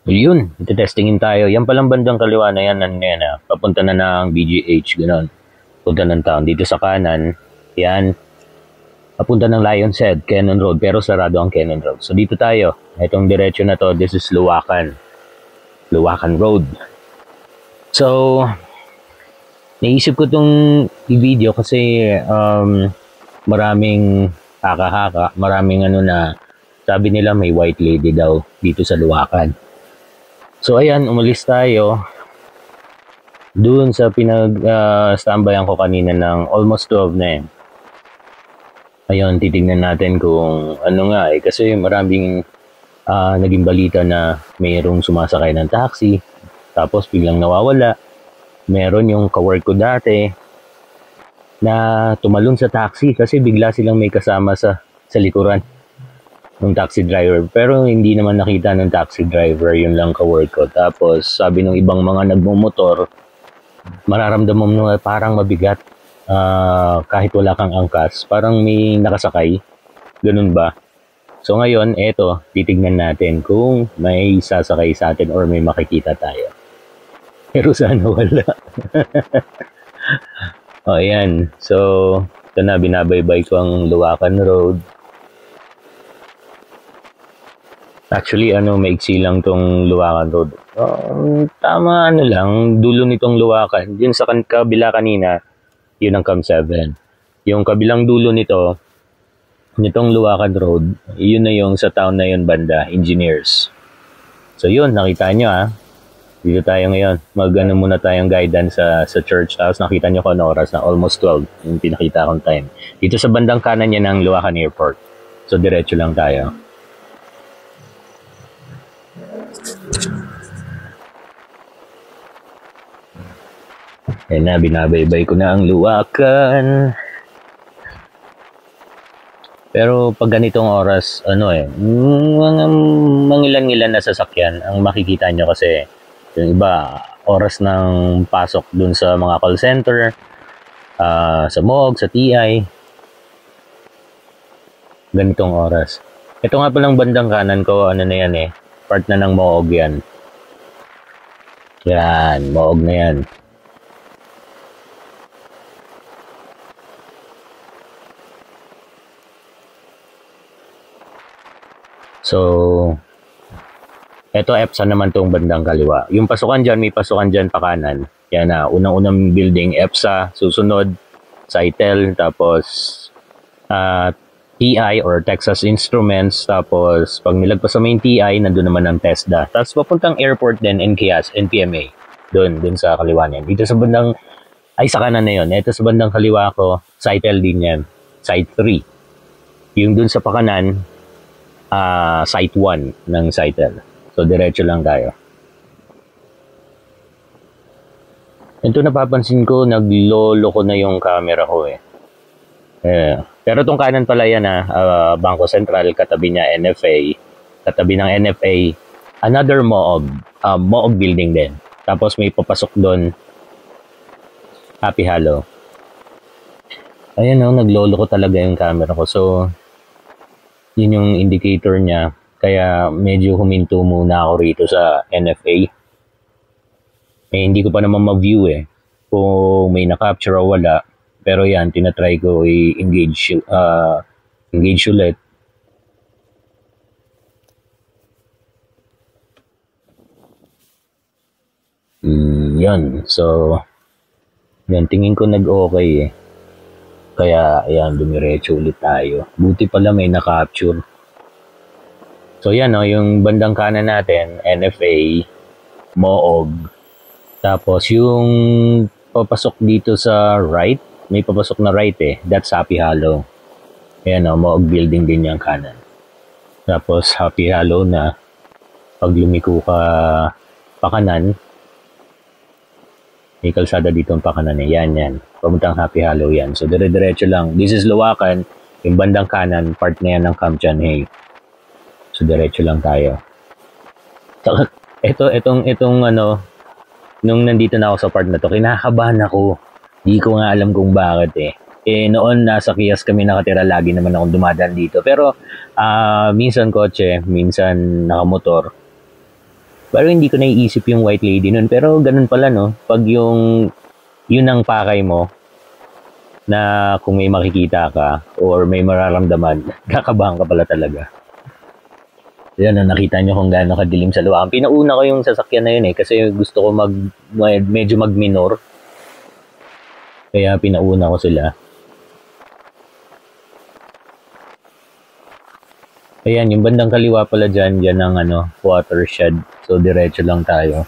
Yun, iti-testingin tayo. Yan palang bandang kaliwa na yan, papunta na ng BGH, gano'n. Punta ng town. Dito sa kanan, yan, papunta ng Lion's Head, Cannon Road, pero sarado ang Cannon Road. So dito tayo. Itong diretsyo na to, this is Luwakan. Luwakan Road. So, naisip ko itong i-video kasi maraming haka-haka, maraming sabi nila may white lady daw dito sa Luwakan. So ayan, umalis tayo doon sa pinag-standbyan ko kanina ng almost 12 na yan. Ayun, titignan natin kung ano nga kasi maraming naging balita na mayroong sumasakay ng taxi tapos biglang nawawala. Meron yung kawork ko dati na tumalon sa taxi kasi bigla silang may kasama sa likuran ng taxi driver. Pero hindi naman nakita ng taxi driver, yun lang ka-work ko. Tapos sabi ng ibang mga nagmumotor, mararamdaman mo parang mabigat kahit wala kang angkas. Parang may nakasakay. Ganun ba? So ngayon, eto, titignan natin kung may sasakay sa atin or may makikita tayo. Pero sana wala. O, ayan. So, ito na, binabaybay ko ang Luwakan Road. Actually, maiksi lang tong Luwakan Road. Tama lang, dulo nitong Luwakan. Yun sa kabila kanina, yun ang Cam 7. Yung kabilang dulo nitong Luwakan Road, yun na yung sa town na yun banda, Engineers. So yun, nakita nyo Dito tayo ngayon. Muna tayong guidance sa church. Tapos nakita nyo ko na oras na almost 12, yung pinakita kong time. Dito sa bandang kanan niya ng Luwakan Airport. So diretso lang tayo. Ayan na, binabaybay ko na ang Luwakan. Pero pag ganitong oras, mangilan-ngilan na sasakyan ang makikita nyo kasi yung iba, oras ng pasok dun sa mga call center, sa MOOG, sa TI. Ganitong oras. Ito nga palang bandang kanan ko, na yan part na ng MOOG yan. Yan, MOOG na yan. So, eto EPSA naman tong bandang kaliwa. Yung pasukan dyan, may pasukan dyan pa kanan. Yan na, unang-unang building EPSA, susunod Sitel, tapos TI or Texas Instruments, tapos pag nilagpas sa main TI, nandun naman ang TESDA. Tapos papuntang airport din, NCAS, NPMA. Doon sa kaliwa niyan. Dito sa bandang, sa kanan na yun. Ito sa bandang kaliwa ko, Sitel din yan. Site 3. Yung dun sa pakanan, Site 1 ng Sitel. So, diretso lang tayo. Ito napapansin ko, naglolo ko na yung camera ko Pero itong kanan pala yan Bangko Sentral, katabi niya NFA. Katabi ng NFA, another MOOG. MOOG building din. Tapos may papasok doon, Happy Hollow. Ayan naglolo ko talaga yung camera ko. So, yun yung indicator niya. Kaya medyo huminto muna ako rito sa NFA. Hindi ko pa naman ma-view kung may na-capture o wala. Pero yan, tinatry ko i-engage ulit. Yan. So, yan, tingin ko nag-okay Kaya, ayan, dumiretso ulit tayo. Buti pala may na-capture. So yan yung bandang kanan natin, NFA, MOOG. Tapos yung papasok dito sa right, may papasok na right that's Happy Hollow. Ayan MOOG building din yung kanan. Tapos Happy Hollow na, pag lumiko ka pakanan, may kalsada dito ang pakanan yan. Pamuntang Happy Hollow yan. So dire-diretso lang. This is Luwakan, yung bandang kanan, part na yan ng Camp Chanhae. So, diretso lang tayo. Itong nung nandito na ako sa part na to, kinakabahan ako. Di ko nga alam kung bakit noon nasa Kias kami nakatira, lagi naman akong dumadaan dito. Pero, minsan kotse, minsan nakamotor. Pero hindi ko naiisip yung White Lady nun. Pero ganun pala, no? Pag yun ang pakay mo, na kung may makikita ka or may mararamdaman, kakabahan ka pala talaga. Yan, nakita nyo kung gaano kadilim sa luwa. Ang pinauna ko yung sasakyan na yun kasi gusto ko medyo mag-minor. Kaya pinauna ko sila. Ayan, yung bandang kaliwa pala dyan ang watershed. So, diretso lang tayo.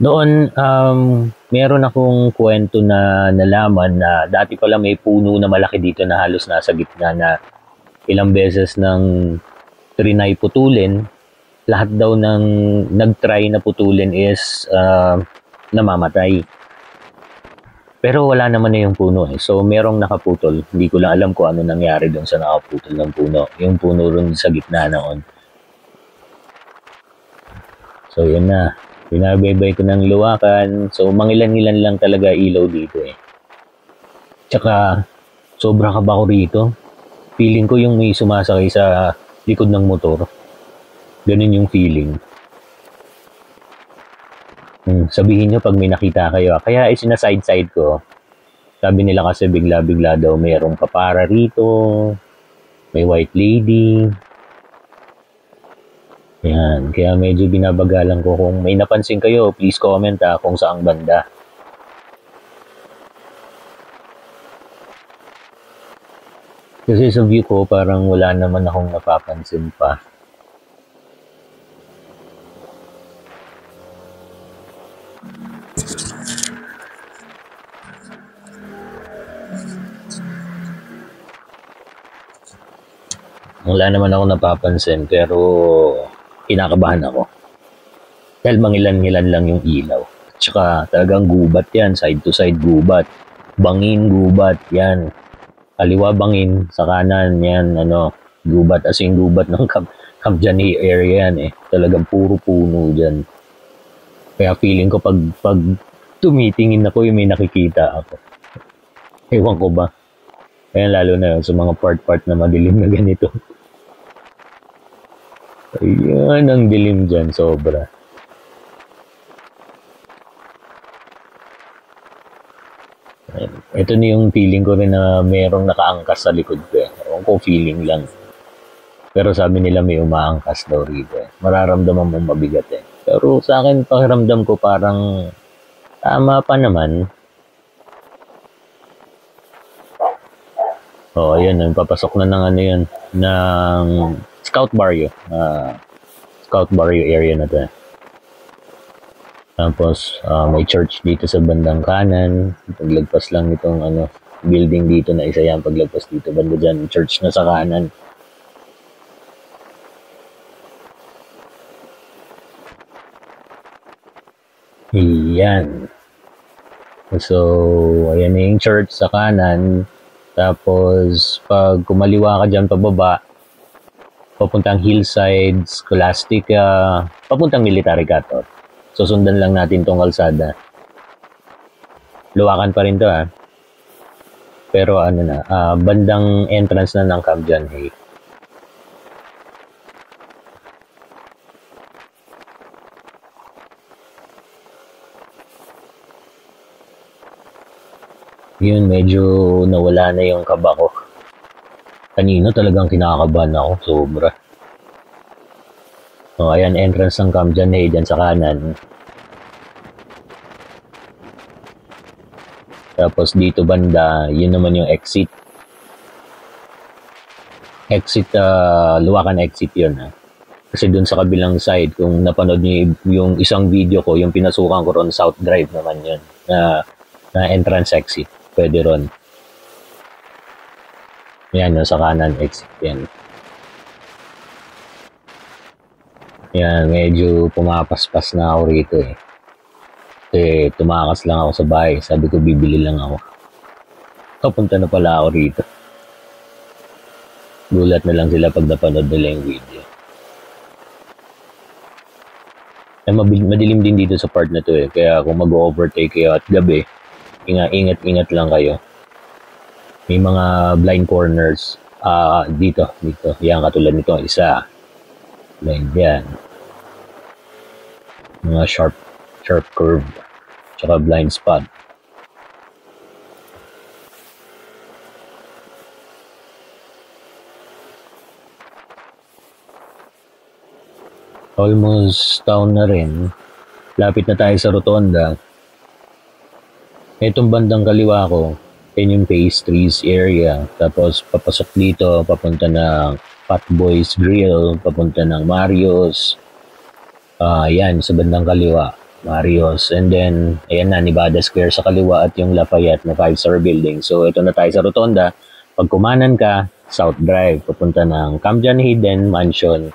Noon, meron akong kwento na nalaman na dati pala may puno na malaki dito na halos nasa gitna na ilang beses nang trinay putulin. Lahat daw ng nag-try na putulin is namamatay. Pero wala naman na yung puno eh. So, merong nakaputol. Hindi ko lang alam kung ano nangyari doon sa nakaputol ng puno. Yung puno rin sa gitna noon. So, yun na. Binabaybay ko ng luwakan. So, mangilan-ilan lang talaga ilaw dito eh. Tsaka, sobra kaba ko rito. Feeling ko yung may sumasakay sa likod ng motor. Ganun yung feeling. Sabihin nyo pag may nakita kayo. Kaya sinaside-side ko. Sabi nila kasi bigla-bigla daw mayroong papara rito. May White Lady. Yan. Kaya medyo binabagalan ko. Kung may napansin kayo, please comment kung saang banda. Kasi sa view ko, parang wala naman akong napapansin pa. Wala naman ako napapansin pero kinakabahan ako. Dahil mangilan-ngilan lang yung ilaw. At saka talagang gubat yan, side to side gubat. Bangin, gubat, yan. Kaliwa bangin, sa kanan yan, gubat. As in gubat ng Camp Johnny area yan eh. Talagang puro puno dyan. Kaya feeling ko pag tumitingin ako yung may nakikita ako. Ewan ko ba. Kaya lalo na yun, sa mga part-part na madilim na ganito. Ayan, ang dilim dyan, sobra. Ito na yung feeling ko rin na merong nakaangkas sa likod ko. Ewan ko, feeling lang. Pero sabi nila may umaangkas daw rito. Mararamdaman mong mabigat eh. Pero sa akin, pakiramdam ko parang tama pa naman. Ayan, papasok na ng yan, ng Scout Barrio. Scout Barrio area na to. Tapos, may church dito sa bandang kanan. Paglagpas lang itong building dito na isa yan. Paglagpas dito, banda dyan, church na sa kanan. Iyan. So, ayan na yung church sa kanan. Tapos, pag kumaliwa ka dyan pababa, papuntang Hillside, Scholastica, papuntang Military Cutout. So, sundan lang natin tong kalsada. Luwakan pa rin to Pero bandang entrance na ng Camp John Hay. Yun, medyo nawala na yung kaba ko. Kanina talagang kinakabahan ako, sobra. Ayan, entrance ng Camp John Hay, dyan sa kanan. Tapos dito banda, yun naman yung exit. Luwakan exit yun. Kasi dun sa kabilang side, kung napanood niyo yung isang video ko, yung pinasukan ko ron, South Drive naman yun. Na entrance exit. Pwede ron. Yan, sa kanan, exit yan. Yan, medyo pumapaspas na ako rito eh. Kasi tumakas lang ako sa bahay. Sabi ko, bibili lang ako. Papunta na pala ako rito. Gulat na lang sila pag napanood nila yung video. Madilim din dito sa part na to eh. Kaya kung mag-overtake kayo at gabi, ingat lang kayo. May mga blind corners dito. Yan, katulad nito, isa. Blind yan. Mga sharp curve, tsaka blind spot. Almost town na rin. Lapit na tayo sa Rotonda. Itong bandang kaliwa ko, yun yung pastries area. Tapos papasok dito, papunta ng Fat Boys Grill, papunta ng Mario's. Yan, sa bandang kaliwa, Mario's. And then, ayan na, Nevada Square sa kaliwa at yung Lafayette na 5-star building. So, ito na tayo sa Rotonda. Pag kumanan ka, South Drive, papunta ng Camp John Hayden Mansion.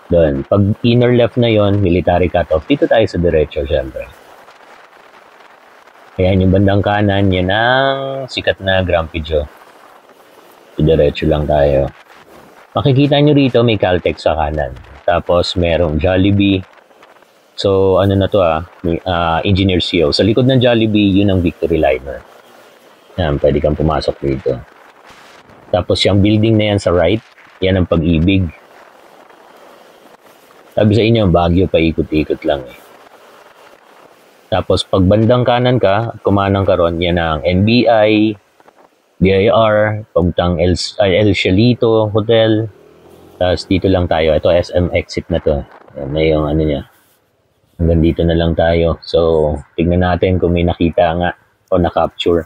Doon. Pag inner left na yon, military cutoff. Dito tayo sa diretso, syempre. Ayan, yung bandang kanan, yan ang sikat na Grumpy Joe. Diretso lang tayo. Makikita nyo rito, may Caltex sa kanan. Tapos, merong Jollibee. So, ano na to Engineer CO. Sa likod ng Jollibee, yun ang Victory Liner. Yan, pwede kang pumasok dito. Tapos, yung building na yan sa right, yan ang Pag-ibig. Sabi sa inyo, Baguio pa ikot-ikot lang eh. Tapos pag bandang kanan ka, kumanang ka ron, yan ang NBI, DIR, pabuntang El Cielito Hotel. Tapos dito lang tayo. Ito SM exit na to. Yan na yung ano niya. Hanggang dito na lang tayo. So, tignan natin kung may nakita nga o na-capture.